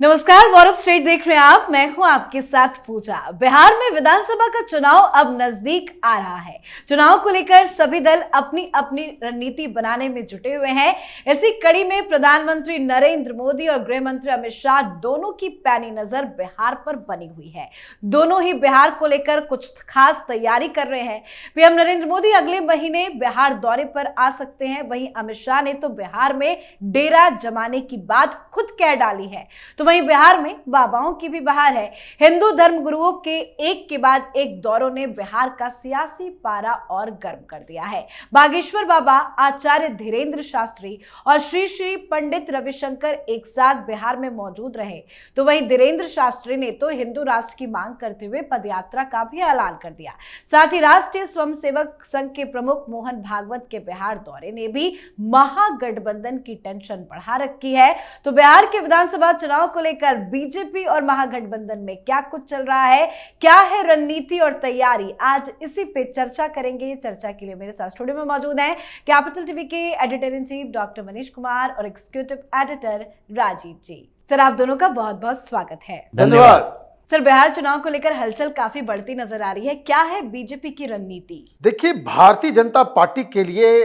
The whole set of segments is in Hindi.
नमस्कार, वॉरअप स्ट्रेट देख रहे हैं आप। मैं हूं आपके साथ पूजा। बिहार में विधानसभा का चुनाव अब नजदीक आ रहा है। चुनाव को लेकर सभी दल अपनी अपनी रणनीति बनाने में जुटे हुए हैं। इसी कड़ी में प्रधानमंत्री नरेंद्र मोदी और गृह मंत्री अमित शाह दोनों की पैनी नजर बिहार पर बनी हुई है। दोनों ही बिहार को लेकर कुछ खास तैयारी कर रहे हैं। पीएम नरेंद्र मोदी अगले महीने बिहार दौरे पर आ सकते हैं। वहीं अमित शाह ने तो बिहार में डेरा जमाने की बात खुद कह डाली है। तो वहीं बिहार में बाबाओं की भी बहार है। हिंदू धर्म गुरुओं के एक के बाद एक दौरों ने बिहार का सियासी पारा और गर्म कर दिया है। बागेश्वर बाबा, आचार्य धीरेन्द्र शास्त्री और श्री श्री पंडित रविशंकर एक साथ बिहार में मौजूद रहे। तो वहीं धीरेन्द्र शास्त्री ने तो हिंदू राष्ट्र की मांग करते हुए पदयात्रा का भी ऐलान कर दिया। साथ ही राष्ट्रीय स्वयंसेवक संघ के प्रमुख मोहन भागवत के बिहार दौरे ने भी महागठबंधन की टेंशन बढ़ा रखी है। तो बिहार के विधानसभा चुनाव को लेकर बीजेपी और महागठबंधन में क्या कुछ चल रहा है, क्या है रणनीति और तैयारी, आज इसी पे चर्चा करेंगे। चर्चा के लिए मेरे साथ स्टूडियो में मौजूद हैं कैपिटल टीवी के editor in chief doctor Manish Kumar और एग्जीक्यूटिव एडिटर राजीव जी। सर, आप दोनों का बहुत बहुत स्वागत है। धन्यवाद। सर, बिहार चुनाव को लेकर हलचल काफी बढ़ती नजर आ रही है। क्या है बीजेपी की रणनीति? देखिए, भारतीय जनता पार्टी के लिए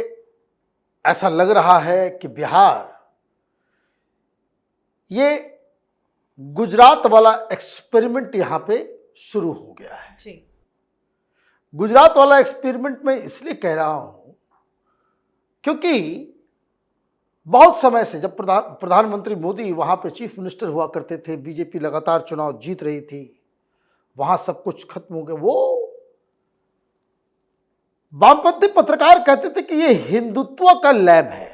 ऐसा लग रहा है कि बिहार ये गुजरात वाला एक्सपेरिमेंट यहां पे शुरू हो गया है जी। गुजरात वाला एक्सपेरिमेंट मैं इसलिए कह रहा हूं क्योंकि बहुत समय से जब प्रधानमंत्री मोदी वहां पे चीफ मिनिस्टर हुआ करते थे, बीजेपी लगातार चुनाव जीत रही थी, वहां सब कुछ खत्म हो गया। वो वामपंथी पत्रकार कहते थे कि ये हिंदुत्व का लैब है।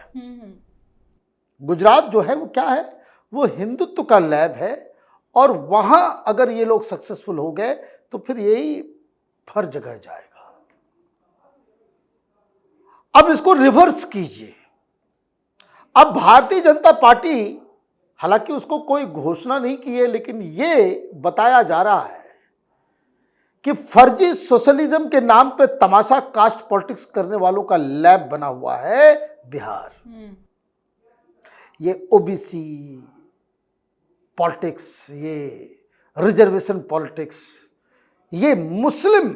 गुजरात जो है वो क्या है, वो हिंदुत्व का लैब है। और वहां अगर ये लोग सक्सेसफुल हो गए तो फिर यही हर जगह जाएगा। अब इसको रिवर्स कीजिए। अब भारतीय जनता पार्टी, हालांकि उसको कोई घोषणा नहीं की है, लेकिन ये बताया जा रहा है कि फर्जी सोशलिज्म के नाम पे तमाशा कास्ट पॉलिटिक्स करने वालों का लैब बना हुआ है बिहार। ये ओबीसी पॉलिटिक्स, ये रिजर्वेशन पॉलिटिक्स, ये Muslim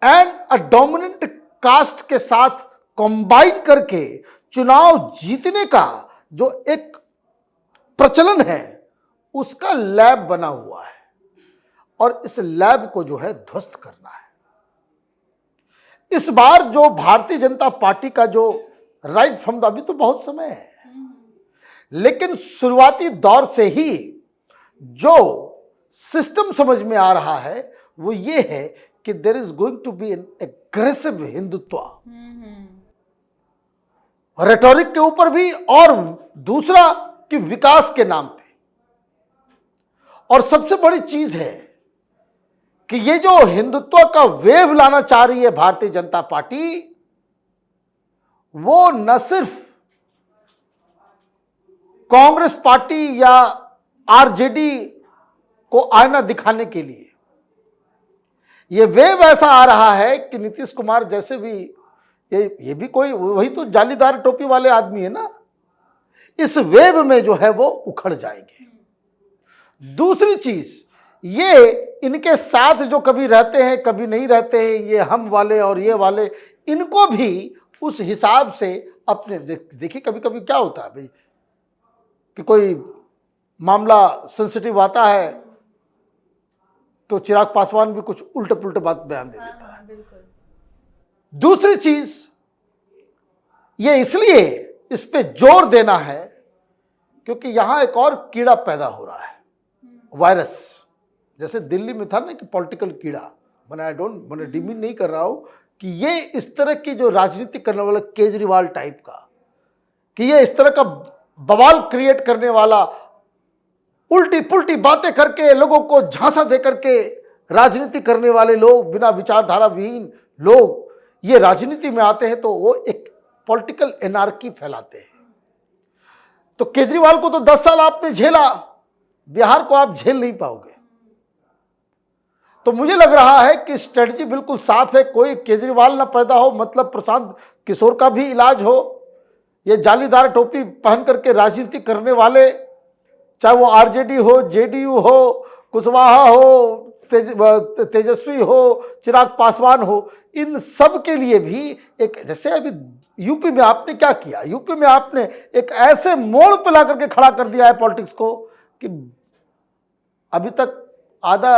and a dominant caste के साथ कंबाइन करके चुनाव जीतने का जो एक प्रचलन है, उसका लैब बना हुआ है। और इस लैब को जो है ध्वस्त करना है। इस बार जो भारतीय जनता पार्टी का जो राइट फ्रॉम द, अभी तो बहुत समय है, लेकिन शुरुआती दौर से ही जो सिस्टम समझ में आ रहा है वो ये है कि there is going to be an aggressive Hindutva, rhetoric के ऊपर भी, और दूसरा कि विकास के नाम पे। और सबसे बड़ी चीज है कि ये जो हिंदुत्व का वेव लाना चाह रही है भारतीय जनता पार्टी, वो न सिर्फ कांग्रेस पार्टी या आरजेडी को आईना दिखाने के लिए, ये वेव ऐसा आ रहा है कि नीतीश कुमार जैसे भी, ये भी कोई, वही तो जालीदार टोपी वाले आदमी है ना, इस वेव में जो है वो उखड़ जाएंगे। दूसरी चीज, ये इनके साथ जो कभी रहते हैं कभी नहीं रहते हैं, ये हम वाले और ये वाले, इनको भी उस हिसाब से अपने, देखिए कभी कभी क्या होता है भाई कि कोई मामला सेंसिटिव आता है तो चिराग पासवान भी कुछ उल्टे पुल्टे बात बयान दे देता है। बिल्कुल। दूसरी चीज, ये इसलिए इस पे जोर देना है क्योंकि यहां एक और कीड़ा पैदा हो रहा है, वायरस। जैसे दिल्ली में था ना कि पॉलिटिकल कीड़ा, मैंने डिमीन नहीं कर रहा हूं कि ये इस तरह की जो राजनीति करने वाला केजरीवाल टाइप का, कि ये इस तरह का बवाल क्रिएट करने वाला, उल्टी पुल्टी बातें करके लोगों को झांसा दे करके राजनीति करने वाले लोग, बिना विचारधारा विहीन लोग, ये राजनीति में आते हैं तो वो एक पॉलिटिकल एनार्की फैलाते हैं। तो केजरीवाल को तो 10 साल आपने झेला, बिहार को आप झेल नहीं पाओगे। तो मुझे लग रहा है कि स्ट्रेटजी बिल्कुल साफ है, कोई केजरीवाल ना पैदा हो, मतलब प्रशांत किशोर का भी इलाज हो, ये जालीदार टोपी पहन करके राजनीति करने वाले चाहे वो आरजेडी हो, जेडीयू हो, कुशवाहा हो, तेजस्वी हो, चिराग पासवान हो, इन सब के लिए भी एक, जैसे अभी यूपी में आपने क्या किया, यूपी में आपने एक ऐसे मोड़ पे ला करके खड़ा कर दिया है पॉलिटिक्स को कि अभी तक आधा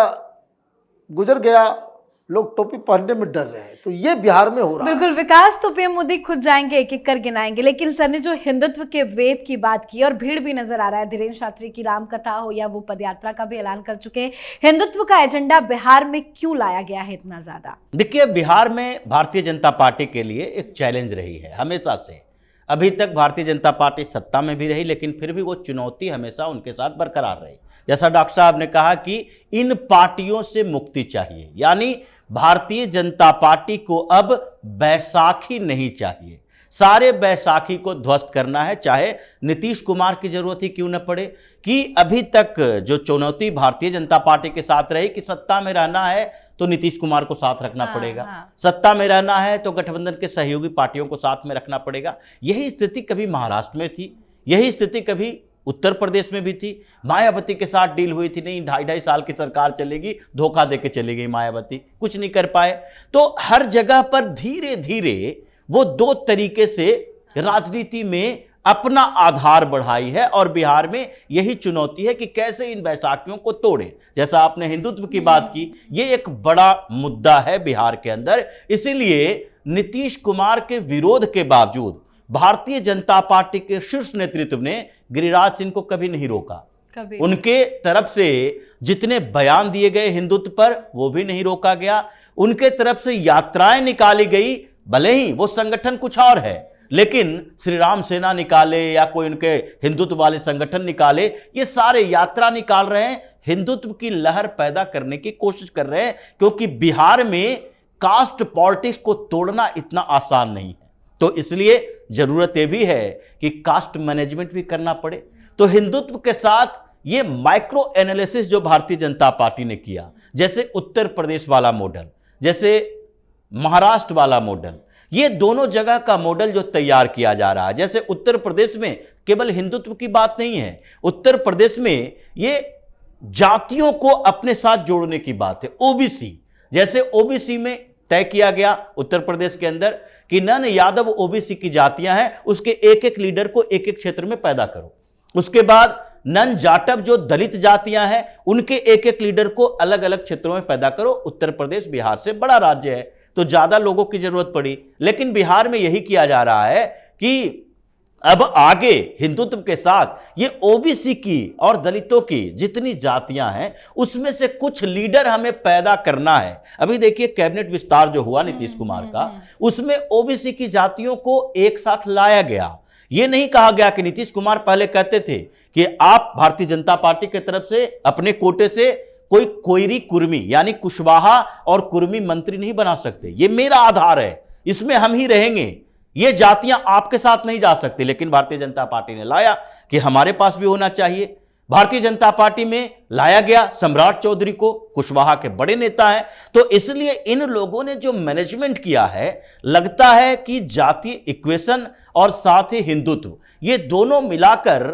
गुजर गया, लोग टोपी पहनने में डर रहे हैं। तो ये बिहार में हो रहा है। बिल्कुल, विकास तो पीएम मोदी खुद जाएंगे, एक एक कर गिनाएंगे, लेकिन सर ने जो हिंदुत्व के वेव की बात की, और भीड़ भी नजर आ रहा है, धीरेन्द्र शास्त्री की रामकथा हो या वो पदयात्रा का भी ऐलान कर चुके हैं, हिंदुत्व का एजेंडा बिहार में क्यों लाया गया है इतना ज्यादा? देखिए, बिहार में भारतीय जनता पार्टी के लिए एक चैलेंज रही है हमेशा से। अभी तक भारतीय जनता पार्टी सत्ता में भी रही, लेकिन फिर भी वो चुनौती हमेशा उनके साथ बरकरार रही। जैसा डॉक्टर साहब ने कहा कि इन पार्टियों से मुक्ति चाहिए, यानी भारतीय जनता पार्टी को अब बैसाखी नहीं चाहिए, सारे बैसाखी को ध्वस्त करना है, चाहे नीतीश कुमार की जरूरत ही क्यों न पड़े। कि अभी तक जो चुनौती भारतीय जनता पार्टी के साथ रही कि सत्ता में रहना है तो नीतीश कुमार को साथ रखना पड़ेगा, सत्ता में रहना है तो गठबंधन के सहयोगी पार्टियों को साथ में रखना पड़ेगा। यही स्थिति कभी महाराष्ट्र में थी, यही स्थिति कभी उत्तर प्रदेश में भी थी। मायावती के साथ डील हुई थी, नहीं 2.5 साल की सरकार चलेगी, धोखा देके चली गई मायावती, कुछ नहीं कर पाए। तो हर जगह पर धीरे धीरे वो दो तरीके से राजनीति में अपना आधार बढ़ाई है, और बिहार में यही चुनौती है कि कैसे इन बैसाखियों को तोड़े। जैसा आपने हिंदुत्व की बात की, ये एक बड़ा मुद्दा है बिहार के अंदर। इसीलिए नीतीश कुमार के विरोध के बावजूद भारतीय जनता पार्टी के शीर्ष नेतृत्व ने गिरिराज सिंह को कभी नहीं रोका। उनके तरफ से जितने बयान दिए गए हिंदुत्व पर, वो भी नहीं रोका गया। उनके तरफ से यात्राएं निकाली गई, भले ही वो संगठन कुछ और है, लेकिन श्री राम सेना निकाले या कोई उनके हिंदुत्व वाले संगठन निकाले, ये सारे यात्रा निकाल रहे हैं, हिंदुत्व की लहर पैदा करने की कोशिश कर रहे हैं। क्योंकि बिहार में कास्ट पॉलिटिक्स को तोड़ना इतना आसान नहीं है, तो इसलिए जरूरत यह भी है कि कास्ट मैनेजमेंट भी करना पड़े। तो हिंदुत्व के साथ ये माइक्रो एनालिसिस जो भारतीय जनता पार्टी ने किया, जैसे उत्तर प्रदेश वाला मॉडल, जैसे महाराष्ट्र वाला मॉडल, ये दोनों जगह का मॉडल जो तैयार किया जा रहा है। जैसे उत्तर प्रदेश में केवल हिंदुत्व की बात नहीं है, उत्तर प्रदेश में ये जातियों को अपने साथ जोड़ने की बात है। ओबीसी, जैसे ओबीसी में तय किया गया उत्तर प्रदेश के अंदर कि नन यादव ओबीसी की जातियां हैं, उसके एक एक लीडर को एक एक क्षेत्र में पैदा करो। उसके बाद नन जाटव जो दलित जातियां हैं, उनके एक एक लीडर को अलग अलग क्षेत्रों में पैदा करो। उत्तर प्रदेश बिहार से बड़ा राज्य है तो ज्यादा लोगों की जरूरत पड़ी, लेकिन बिहार में यही किया जा रहा है कि अब आगे हिंदुत्व के साथ ये ओबीसी की और दलितों की जितनी जातियां हैं, उसमें से कुछ लीडर हमें पैदा करना है। अभी देखिए कैबिनेट विस्तार जो हुआ नीतीश कुमार का, उसमें ओबीसी की जातियों को एक साथ लाया गया। ये नहीं कहा गया कि नीतीश कुमार पहले कहते थे कि आप भारतीय जनता पार्टी की तरफ से अपने कोटे से कोई कोयरी कुर्मी यानी कुशवाहा और कुर्मी मंत्री नहीं बना सकते, ये मेरा आधार है, इसमें हम ही रहेंगे, ये जातियां आपके साथ नहीं जा सकती। लेकिन भारतीय जनता पार्टी ने लाया कि हमारे पास भी होना चाहिए। भारतीय जनता पार्टी में लाया गया सम्राट चौधरी को, कुशवाहा के बड़े नेता हैं। तो इसलिए इन लोगों ने जो मैनेजमेंट किया है, लगता है कि जातीय इक्वेशन और साथ ही हिंदुत्व, ये दोनों मिलाकर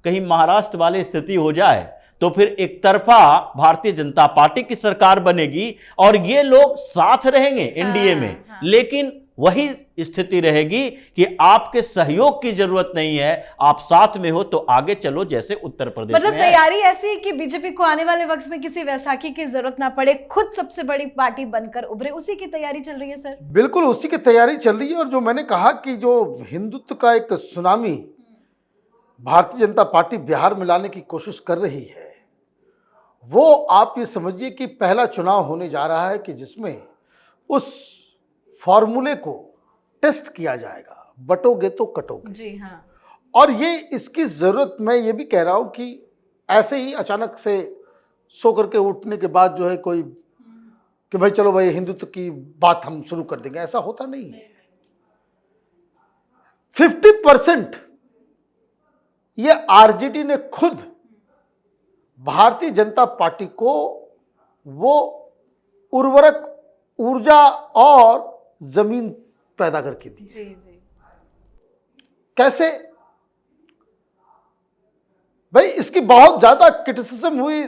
कहीं महाराष्ट्र वाली स्थिति हो जाए तो फिर एक तरफा भारतीय जनता पार्टी की सरकार बनेगी और ये लोग साथ रहेंगे एनडीए में, लेकिन वही स्थिति रहेगी कि आपके सहयोग की जरूरत नहीं है, आप साथ में हो तो आगे चलो, जैसे उत्तर प्रदेश मतलब में तैयारी ऐसी है कि बीजेपी को आने वाले वक्त में किसी वैसाखी की जरूरत ना पड़े, खुद सबसे बड़ी पार्टी बनकर उभरे, उसी की तैयारी चल रही है सर। बिल्कुल उसी की तैयारी चल रही है। और जो मैंने कहा कि जो हिंदुत्व का एक सुनामी भारतीय जनता पार्टी बिहार में लाने की कोशिश कर रही है, वो आप ये समझिए कि पहला चुनाव होने जा रहा है कि जिसमें उस फॉर्मूले को टेस्ट किया जाएगा, बटोगे तो कटोगे। जी हाँ। और ये इसकी जरूरत, मैं ये भी कह रहा हूं कि ऐसे ही अचानक से सो करके उठने के बाद जो है कोई कि भाई चलो भाई हिंदुत्व की बात हम शुरू कर देंगे, ऐसा होता नहीं है। 50% ये आरजेडी ने खुद भारतीय जनता पार्टी को वो उर्वरक, ऊर्जा और जमीन पैदा करके दी। जी जी। कैसे? भाई इसकी बहुत ज्यादा क्रिटिसिज्म हुई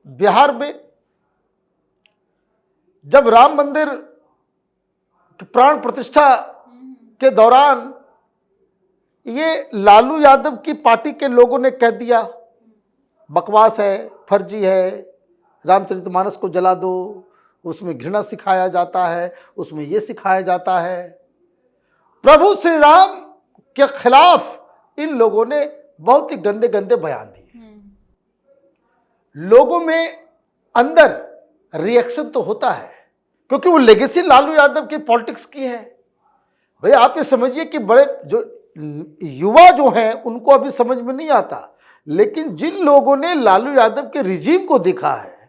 बिहार में, जब राम मंदिर की प्राण प्रतिष्ठा के दौरान ये लालू यादव की पार्टी के लोगों ने कह दिया बकवास है, फर्जी है, रामचरितमानस को जला दो, उसमें घृणा सिखाया जाता है, उसमें ये सिखाया जाता है। प्रभु श्री राम के खिलाफ इन लोगों ने बहुत ही गंदे गंदे बयान दिए। लोगों में अंदर रिएक्शन तो होता है, क्योंकि वो लेगेसी लालू यादव की पॉलिटिक्स की है। भाई आप ये समझिए कि बड़े जो युवा जो हैं उनको अभी समझ में नहीं आता, लेकिन जिन लोगों ने लालू यादव के रिजीम को देखा है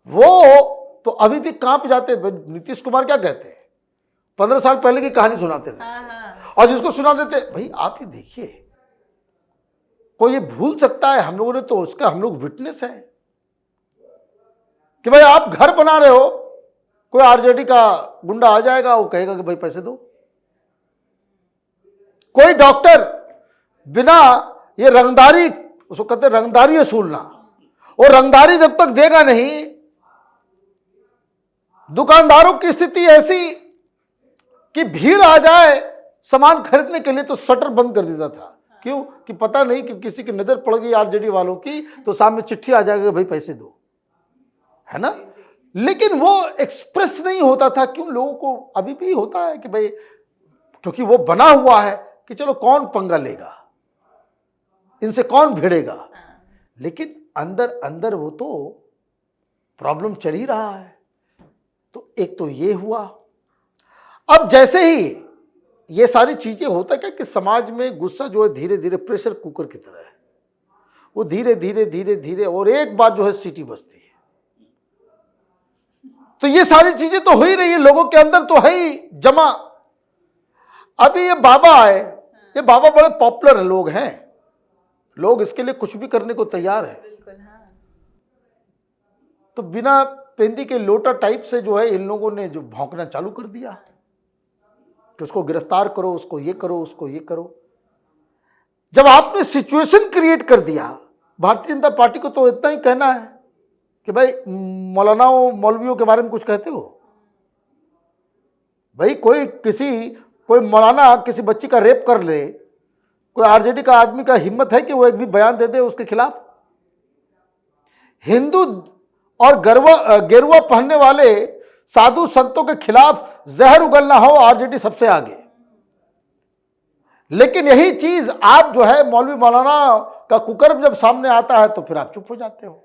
वो तो अभी भी कांप जाते हैं। नीतीश कुमार क्या कहते हैं, 15 साल पहले की कहानी सुनाते रहे, और जिसको सुना देते भाई आप ये देखिए, कोई ये भूल सकता है? हम लोगों ने तो उसका, हम लोग विटनेस है कि भाई आप घर बना रहे हो, कोई आरजेडी का गुंडा आ जाएगा, वो कहेगा कि भाई पैसे दो। कोई डॉक्टर बिना ये रंगदारी, उसको कहते हैं रंगदारी वसूलना, और रंगदारी जब तक देगा नहीं, दुकानदारों की स्थिति ऐसी कि भीड़ आ जाए सामान खरीदने के लिए तो शटर बंद कर देता था। क्यों? कि पता नहीं कि किसी की नजर पड़ गई आरजेडी वालों की तो सामने चिट्ठी आ जाएगी भाई पैसे दो, है ना। लेकिन वो एक्सप्रेस नहीं होता था। क्यों? लोगों को अभी भी होता है कि भाई, क्योंकि वो बना हुआ है कि चलो कौन पंगा लेगा, इनसे कौन भिड़ेगा। लेकिन अंदर अंदर वो तो प्रॉब्लम चल ही रहा है। तो एक तो ये हुआ। अब जैसे ही ये सारी चीजें होता क्या कि समाज में गुस्सा जो है धीरे धीरे प्रेशर कुकर की तरह है, वो धीरे धीरे धीरे धीरे और एक बार जो है सीटी बजती है। तो ये सारी चीजें तो हो ही रही है, लोगों के अंदर तो है ही जमा। अभी ये बाबा आए, ये बाबा बड़े पॉपुलर लोग हैं, लोग इसके लिए कुछ भी करने को तैयार है। तो बिना पेंदी के लोटा टाइप से जो है इन लोगों ने जो भौंकना चालू कर दिया कि उसको गिरफ्तार करो, उसको ये करो, उसको ये करो। जब आपने सिचुएशन क्रिएट कर दिया, भारतीय जनता पार्टी को तो इतना ही कहना है कि भाई मौलानाओं मौलवियों के बारे में कुछ कहते हो। भाई कोई मौलाना किसी बच्ची का रेप कर ले, कोई आरजेडी का आदमी का हिम्मत है कि वो एक भी बयान दे दे उसके खिलाफ? हिंदू और गेरुआ पहनने वाले साधु संतों के खिलाफ जहर उगलना हो, आरजेडी सबसे आगे। लेकिन यही चीज आप जो है मौलवी मौलाना का कुकर्म जब सामने आता है तो फिर आप चुप हो जाते हो।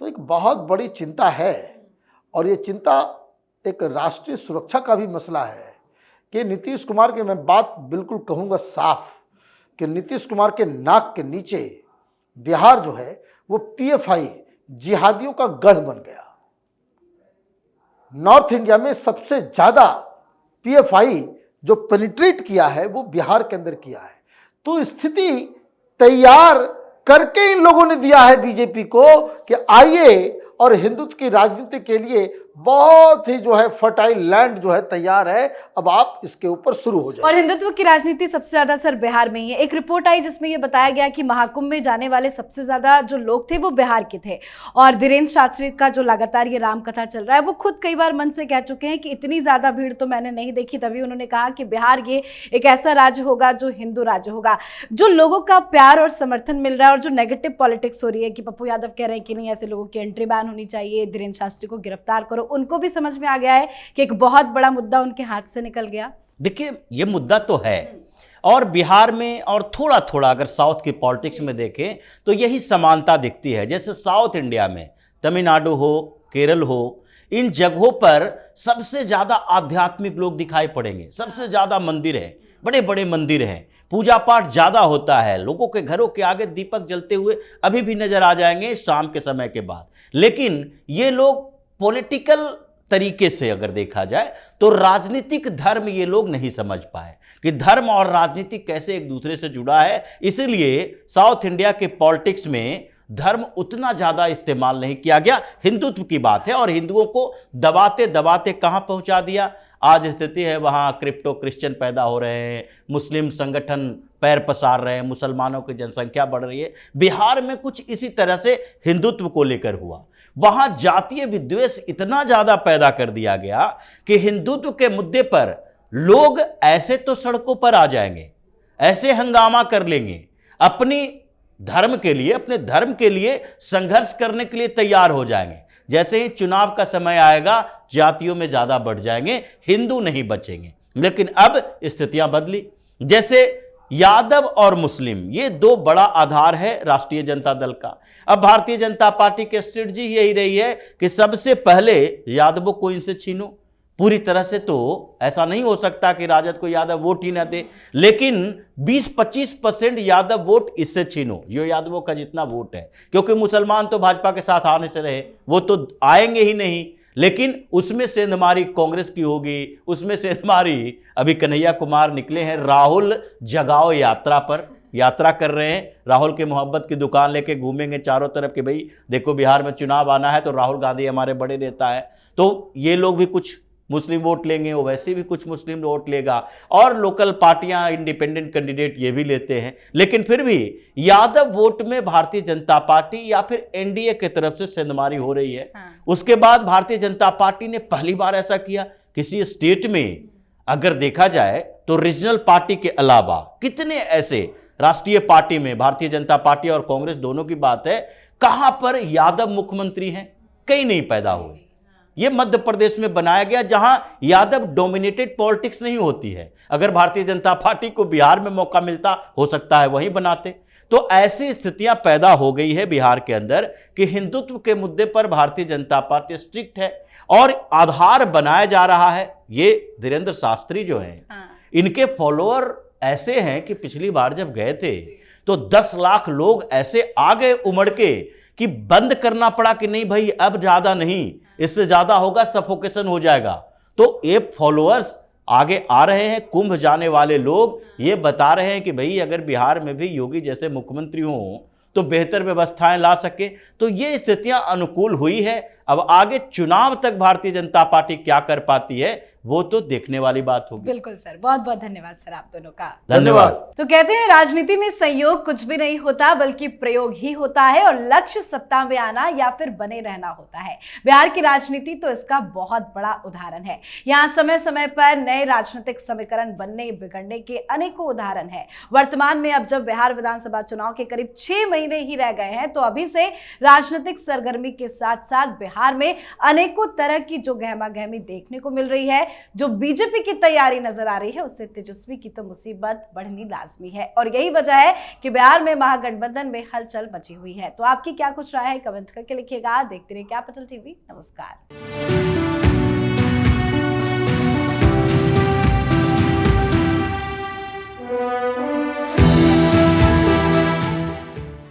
तो एक बहुत बड़ी चिंता है, और ये चिंता एक राष्ट्रीय सुरक्षा का भी मसला है कि नीतीश कुमार की मैं बात बिल्कुल कहूँगा साफ कि नीतीश कुमार के नाक के नीचे बिहार जो है वो पीएफआई जिहादियों का गढ़ बन गया। नॉर्थ इंडिया में सबसे ज़्यादा पीएफआई जो पेनिट्रेट किया है वो बिहार के अंदर किया है। तो स्थिति तैयार करके इन लोगों ने दिया है बीजेपी को कि आइए, और हिंदुत्व की राजनीति के लिए बहुत ही जो है फर्टाइल लैंड जो है तैयार है, अब आप इसके ऊपर शुरू हो जाए। और हिंदुत्व की राजनीति सबसे ज्यादा सर बिहार में ही है। एक रिपोर्ट आई जिसमें ये बताया गया कि महाकुंभ में जाने वाले सबसे ज्यादा जो लोग थे वो बिहार के थे। और धीरेन्द्र शास्त्री का जो लगातार ये राम कथा चल रहा है, वो खुद कई बार मन से कह चुके हैं कि इतनी ज्यादा भीड़ तो मैंने नहीं देखी। तभी उन्होंने कहा कि बिहार ये एक ऐसा राज्य होगा जो हिंदू राज्य होगा। जो लोगों का प्यार और समर्थन मिल रहा है, और जो नेगेटिव पॉलिटिक्स हो रही है कि पप्पू यादव कह रहे हैं कि नहीं ऐसे लोगों की एंट्री बैन होनी चाहिए, धीरेन्द्र शास्त्री को गिरफ्तार करो, उनको भी समझ में आ गया है कि एक बहुत बड़ा मुद्दा उनके हाथ से निकल गया। देखिए ये मुद्दा तो है, और बिहार में और थोड़ा थोड़ा अगर साउथ की पॉलिटिक्स में देखें तो यही समानता दिखती है। जैसे साउथ इंडिया में तमिलनाडु हो, केरल हो, इन जगहों पर सबसे ज़्यादा आध्यात्मिक लोग दिखाई पड़ेंगे। सबसे ज़्यादा मंदिर है, बड़े बड़े मंदिर हैं, पूजा पाठ ज़्यादा होता है, लोगों के घरों के आगे दीपक जलते हुए अभी भी नज़र आ जाएंगे शाम के समय के बाद। लेकिन ये लोग पॉलिटिकल तरीके से अगर देखा जाए तो राजनीतिक धर्म ये लोग नहीं समझ पाए कि धर्म और राजनीति कैसे एक दूसरे से जुड़ा है। इसीलिए साउथ इंडिया के पॉलिटिक्स में धर्म उतना ज़्यादा इस्तेमाल नहीं किया गया। हिंदुत्व की बात है और हिंदुओं को दबाते दबाते कहाँ पहुँचा दिया। आज स्थिति है वहाँ क्रिप्टो क्रिश्चियन पैदा हो रहे हैं, मुस्लिम संगठन पैर पसार रहे हैं, मुसलमानों की जनसंख्या बढ़ रही है। बिहार में कुछ इसी तरह से हिंदुत्व को लेकर हुआ। वहाँ जातीय विद्वेष इतना ज़्यादा पैदा कर दिया गया कि हिंदुत्व के मुद्दे पर लोग ऐसे तो सड़कों पर आ जाएंगे, ऐसे हंगामा कर लेंगे, अपनी धर्म के लिए, अपने धर्म के लिए संघर्ष करने के लिए तैयार हो जाएंगे। जैसे ही चुनाव का समय आएगा जातियों में ज्यादा बढ़ जाएंगे, हिंदू नहीं बचेंगे। लेकिन अब स्थितियां बदली। जैसे यादव और मुस्लिम, ये दो बड़ा आधार है राष्ट्रीय जनता दल का। अब भारतीय जनता पार्टी की स्ट्रेटजी यही रही है कि सबसे पहले यादवों को इनसे छीनो। पूरी तरह से तो ऐसा नहीं हो सकता कि राजद को यादव वोट ही ना दे, लेकिन 20-25% यादव वोट इससे छीनो, ये यादवों का जितना वोट है। क्योंकि मुसलमान तो भाजपा के साथ आने से रहे, वो तो आएंगे ही नहीं। लेकिन उसमें सेंधमारी कांग्रेस की होगी, उसमें सेंधमारी अभी कन्हैया कुमार निकले हैं राहुल जगाओ यात्रा पर, यात्रा कर रहे हैं। राहुल के मोहब्बत की दुकान लेके घूमेंगे चारों तरफ कि भाई देखो बिहार में चुनाव आना है तो राहुल गांधी हमारे बड़े नेता है, तो ये लोग भी कुछ मुस्लिम वोट लेंगे, वो वैसे भी कुछ मुस्लिम वोट लेगा। और लोकल पार्टियां, इंडिपेंडेंट कैंडिडेट ये भी लेते हैं। लेकिन फिर भी यादव वोट में भारतीय जनता पार्टी या फिर एनडीए की तरफ से सेंधमारी हो रही है। उसके बाद भारतीय जनता पार्टी ने पहली बार ऐसा किया किसी स्टेट में। अगर देखा जाए तो रीजनल पार्टी के अलावा कितने ऐसे राष्ट्रीय पार्टी में, भारतीय जनता पार्टी और कांग्रेस दोनों की बात है, कहां पर यादव मुख्यमंत्री हैं? कहीं नहीं पैदा हुए। ये मध्य प्रदेश में बनाया गया जहां यादव डोमिनेटेड पॉलिटिक्स नहीं होती है। अगर भारतीय जनता पार्टी को बिहार में मौका मिलता, हो सकता है वहीं बनाते। तो ऐसी स्थितियां पैदा हो गई है बिहार के अंदर कि हिंदुत्व के मुद्दे पर भारतीय जनता पार्टी स्ट्रिक्ट है और आधार बनाया जा रहा है। ये धीरेन्द्र शास्त्री जो हैं, इनके फॉलोअर ऐसे हैं कि पिछली बार जब गए थे तो 10 लाख लोग ऐसे आ गए उमड़ के कि बंद करना पड़ा कि नहीं भाई अब ज्यादा नहीं, इससे ज्यादा होगा सफोकेशन हो जाएगा। तो ये फॉलोअर्स आगे आ रहे हैं। कुंभ जाने वाले लोग ये बता रहे हैं कि भाई अगर बिहार में भी योगी जैसे मुख्यमंत्री हों तो बेहतर व्यवस्थाएं ला सके। तो ये स्थितियां अनुकूल हुई है। अब आगे चुनाव तक भारतीय जनता पार्टी क्या कर पाती है वो तो देखने वाली बात होगी। बिल्कुल सर, बहुत बहुत धन्यवाद सर आप दोनों का। धन्यवाद। तो कहते हैं राजनीति में संयोग कुछ भी नहीं होता बल्कि प्रयोग ही होता है और लक्ष्य सत्ता में आना या फिर बने रहना होता है। बिहार की राजनीति तो इसका बहुत बड़ा उदाहरण है। यहाँ समय समय पर नए राजनीतिक समीकरण बनने बिगड़ने के अनेकों उदाहरण है। वर्तमान में अब जब बिहार विधानसभा चुनाव के करीब 6 महीने ही रह गए हैं तो अभी से राजनीतिक सरगर्मी के साथ साथ बिहार में अनेकों तरह की जो गहमा गहमी देखने को मिल रही है, जो बीजेपी की तैयारी नजर आ रही है, उससे तेजस्वी की तो मुसीबत बढ़नी लाजमी है। और यही वजह है कि बिहार में महागठबंधन में हलचल मची हुई है। तो आपकी क्या कुछ राय है कमेंट करके लिखिएगा। देखते रहिए कैपिटल टीवी। नमस्कार।